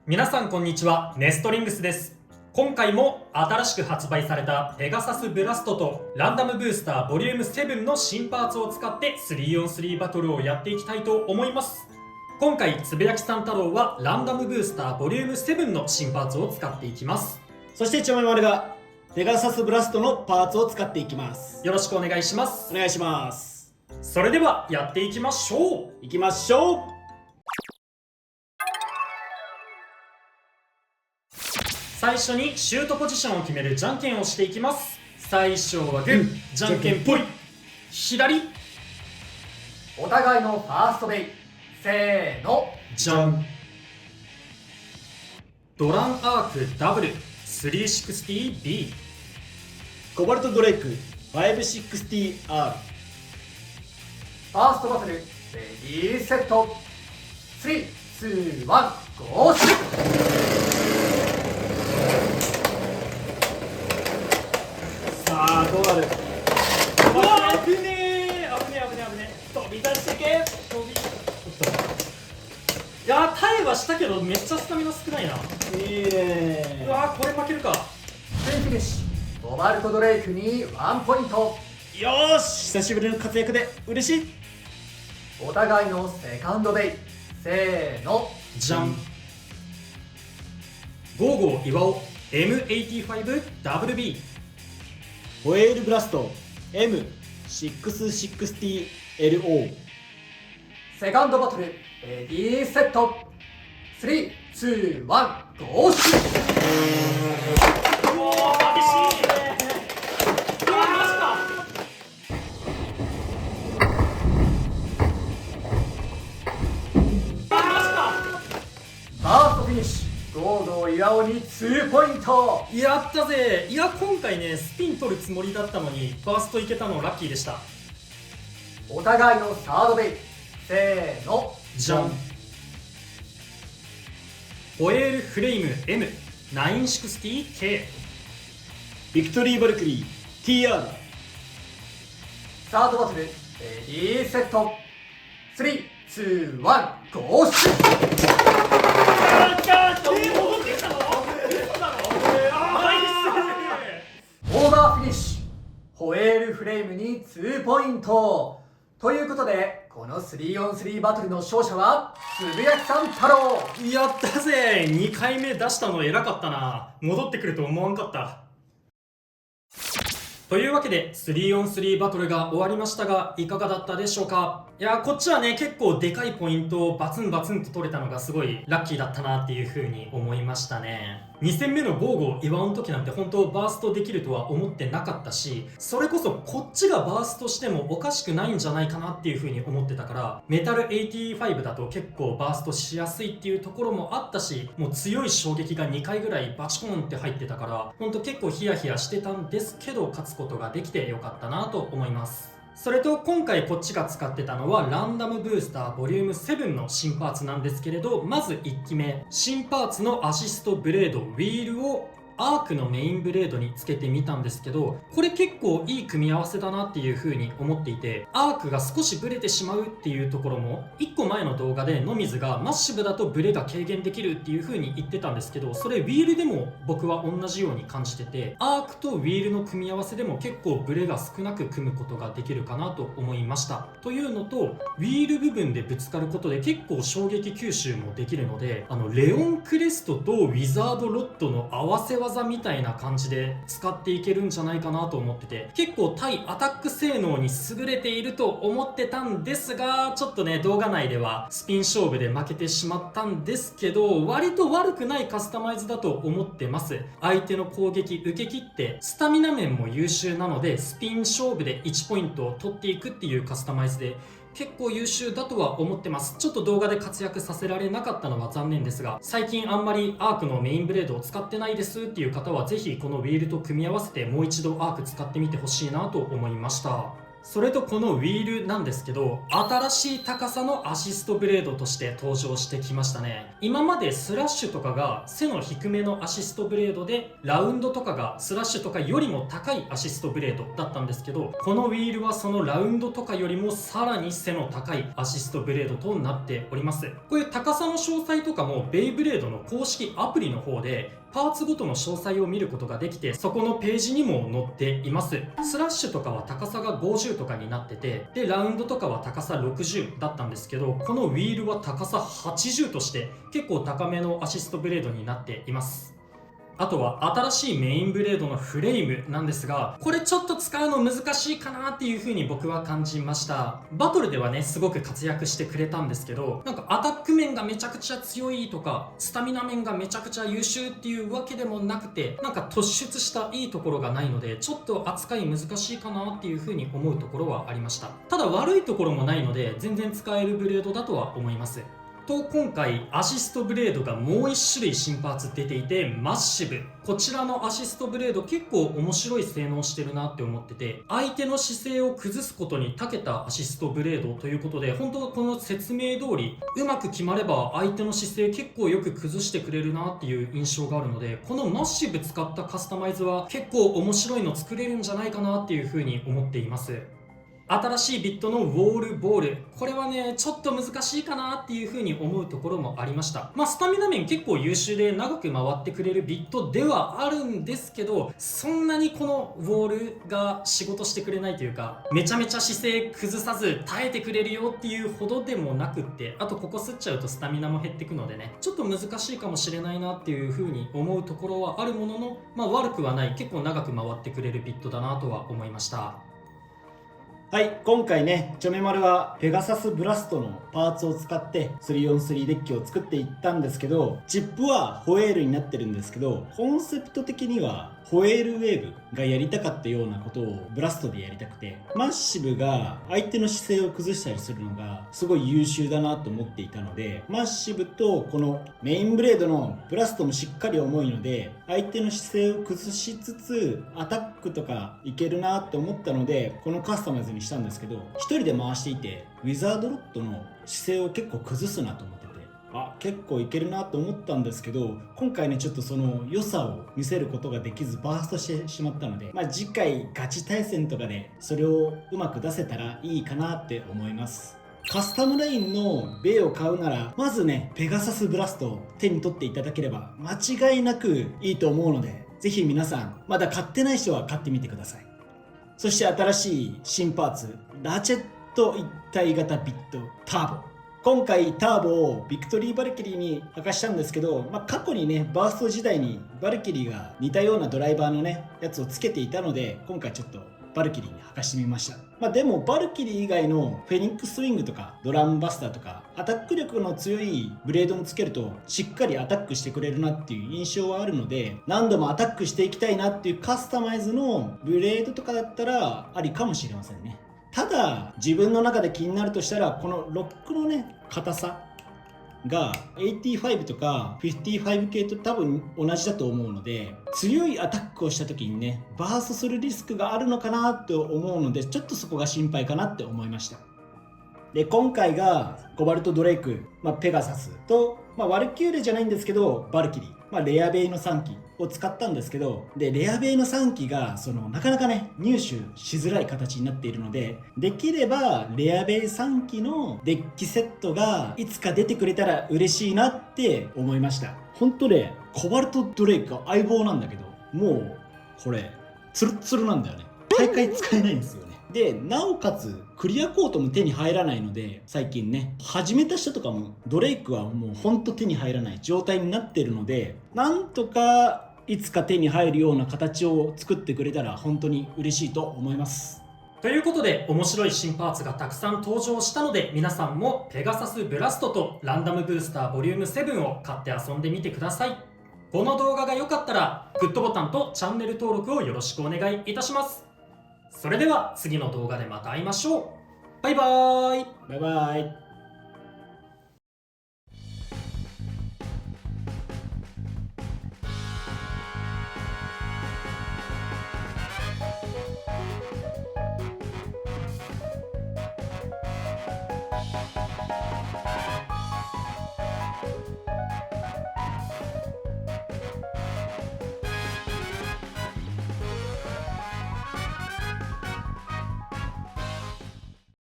皆さんこんにちは、ネストリングスです。今回も新しく発売されたペガサスブラストとランダムブースターボリューム7の新パーツを使って 3on3 バトルをやっていきたいと思います。今回つぶやきさん太郎はランダムブースターボリューム7の新パーツを使っていきます。そしてちょめまるがペガサスブラストのパーツを使っていきます。よろしくお願いします。お願いします。それではやっていきましょう。いきましょう。最初にシュートポジションを決めるじゃんけんをしていきます。最初はグー、じゃんけんぽい。左、お互いのファーストベイ、せーの、じゃん。ドランアークダブル 360B。 コバルトドレイク 560R。 ファーストバトル、レディーセット、3、2、1、ゴーシュ。さあどうなる。うわー、危ねえ、危ねえ危ねえ危ねえ。飛び出してけ、いやー、耐えはしたけどめっちゃスタミナ少ないな。いいね。うわー、これ負けるか。全フィニッシュ、コバルトドレイクに1ポイント。よーし、久しぶりの活躍で嬉しい。お互いのセカンドベイ、せーの、じゃん。ゴーゴー岩尾 M85WB。 ホエールブラスト M660LO。 セカンドバトル、レディーセット、3、2、1、ゴーシュ。うおー、激しい。うわー、マジか。ファーストフィニッシュ、ゴーゴー岩尾に2ポイント。やったぜ。いや、今回ねスピン取るつもりだったのにファーストいけたのラッキーでした。お互いのサードベイ、せーの、じゃん。ホエールフレイム M960K。 ビクトリーバルクリー TR。 サードバトル、レディーセット、3、2、1、ゴーシュ。戻ってきたの？嘘だろ？オーバーフィニッシュ、ホエールフレイムに2ポイント。ということで、この 3on3 バトルの勝者はつぶやきさん太郎。やったぜ。2回目出したの偉かったな。戻ってくると思わんかった。というわけで 3on3 バトルが終わりましたが、いかがだったでしょうか。いや、こっちはね結構でかいポイントをバツンバツンと取れたのがすごいラッキーだったなっていう風に思いましたね。2戦目のゴーゴー岩尾の時なんて本当バーストできるとは思ってなかったし、それこそこっちがバーストしてもおかしくないんじゃないかなっていう風に思ってたから、メタル85だと結構バーストしやすいっていうところもあったし、もう強い衝撃が2回ぐらいバチコーンって入ってたから、本当結構ヒヤヒヤしてたんですけど、勝つことができてよかったなと思います。それと今回こっちが使ってたのはランダムブースターボリューム7の新パーツなんですけれど、まず1機目、新パーツのアシストブレードウィールをアークのメインブレードにつけてみたんですけど、これ結構いい組み合わせだなっていう風に思っていて、アークが少しブレてしまうっていうところも1個前の動画でノミズがマッシブだとブレが軽減できるっていう風に言ってたんですけど、それウィールでも僕は同じように感じてて、アークとウィールの組み合わせでも結構ブレが少なく組むことができるかなと思いました。というのと、ウィール部分でぶつかることで結構衝撃吸収もできるので、レオンクレストとウィザードロッドの合わせ技みたいな感じで使っていけるんじゃないかなと思ってて、結構対アタック性能に優れていると思ってたんですが、ちょっとね動画内ではスピン勝負で負けてしまったんですけど、割と悪くないカスタマイズだと思ってます。相手の攻撃受け切ってスタミナ面も優秀なので、スピン勝負で1ポイントを取っていくっていうカスタマイズで結構優秀だとは思ってます。ちょっと動画で活躍させられなかったのは残念ですが、最近あんまりアークのメインブレードを使ってないですっていう方はぜひこのウィールと組み合わせてもう一度アーク使ってみてほしいなと思いました。それとこのウィールなんですけど、新しい高さのアシストブレードとして登場してきましたね。今までスラッシュとかが背の低めのアシストブレードで、ラウンドとかがスラッシュとかよりも高いアシストブレードだったんですけど、このウィールはそのラウンドとかよりもさらに背の高いアシストブレードとなっております。こういう高さの詳細とかもベイブレードの公式アプリの方でパーツごとの詳細を見ることができて、そこのページにも載っています。スラッシュとかは高さが50とかになってて、でラウンドとかは高さ60だったんですけど、このウィールは高さ80として結構高めのアシストブレードになっています。あとは新しいメインブレードのフレームなんですが、これちょっと使うの難しいかなっていう風に僕は感じました。バトルではねすごく活躍してくれたんですけど、なんかアタック面がめちゃくちゃ強いとかスタミナ面がめちゃくちゃ優秀っていうわけでもなくて、なんか突出したいいところがないので、ちょっと扱い難しいかなっていう風に思うところはありました。ただ悪いところもないので全然使えるブレードだとは思います。と今回アシストブレードがもう1種類新パーツ出ていて、マッシブ。こちらのアシストブレード結構面白い性能してるなって思ってて、相手の姿勢を崩すことに長けたアシストブレードということで、本当この説明通りうまく決まれば相手の姿勢結構よく崩してくれるなっていう印象があるので、このマッシブ使ったカスタマイズは結構面白いの作れるんじゃないかなっていうふうに思っています。新しいビットのウォールボール、これはねちょっと難しいかなっていう風に思うところもありました。スタミナ面結構優秀で長く回ってくれるビットではあるんですけど、そんなにこのウォールが仕事してくれないというか、めちゃめちゃ姿勢崩さず耐えてくれるよっていうほどでもなくって、あとここ吸っちゃうとスタミナも減ってくのでね、ちょっと難しいかもしれないなっていう風に思うところはあるものの、悪くはない、結構長く回ってくれるビットだなとは思いました。はい、今回ね、チョメマルはペガサスブラストのパーツを使って 3on3 デッキを作っていったんですけど、チップはホエールになってるんですけど、コンセプト的にはホエールウェーブがやりたかったようなことをブラストでやりたくて、マッシブが相手の姿勢を崩したりするのがすごい優秀だなと思っていたので、マッシブとこのメインブレードのブラストもしっかり重いので、相手の姿勢を崩しつつアタックとかいけるなって思ったので、このカスタマイズにしたんですけど、一人で回していてウィザードロットの姿勢を結構崩すなと思ってて、結構いけるなと思ったんですけど、今回ねちょっとその良さを見せることができずバーストしてしまったので、次回ガチ対戦とかでそれをうまく出せたらいいかなって思います。カスタムラインのベイを買うなら、まずねペガサスブラストを手に取っていただければ間違いなくいいと思うので、ぜひ皆さんまだ買ってない人は買ってみてください。そして新しい新パーツ、ラチェット一体型ビットターボ。今回ターボをビクトリーバルキリーに履かしたんですけど、過去にねバースト時代にバルキリーが似たようなドライバーのねやつをつけていたので、今回ちょっとバルキリーに履かしてみました。でもバルキリー以外のフェニックスウィングとかドラムバスターとかアタック力の強いブレードにつけるとしっかりアタックしてくれるなっていう印象はあるので、何度もアタックしていきたいなっていうカスタマイズのブレードとかだったらありかもしれませんね。ただ自分の中で気になるとしたら、このロックのね硬さが85とか55系と多分同じだと思うので、強いアタックをした時にねバーストするリスクがあるのかなと思うので、ちょっとそこが心配かなって思いました。で今回がコバルトドレイク、ペガサスと、ワルキューレじゃないんですけどバルキリー、レアベイの3機を使ったんですけど、でレアベイの3機がなかなかね入手しづらい形になっているので、できればレアベイ3機のデッキセットがいつか出てくれたら嬉しいなって思いました。本当ね、コバルトドレイクが相棒なんだけど、もうこれツルッツルなんだよね。大会使えないんですよね。でなおかつクリアコートも手に入らないので、最近ね始めた人とかもドレイクはもうほんと手に入らない状態になってるので、なんとかいつか手に入るような形を作ってくれたら本当に嬉しいと思います。ということで面白い新パーツがたくさん登場したので、皆さんもペガサスブラストとランダムブースターボリューム7を買って遊んでみてください。この動画が良かったらグッドボタンとチャンネル登録をよろしくお願いいたします。それでは次の動画でまた会いましょう。バイバーイ。バイバイ。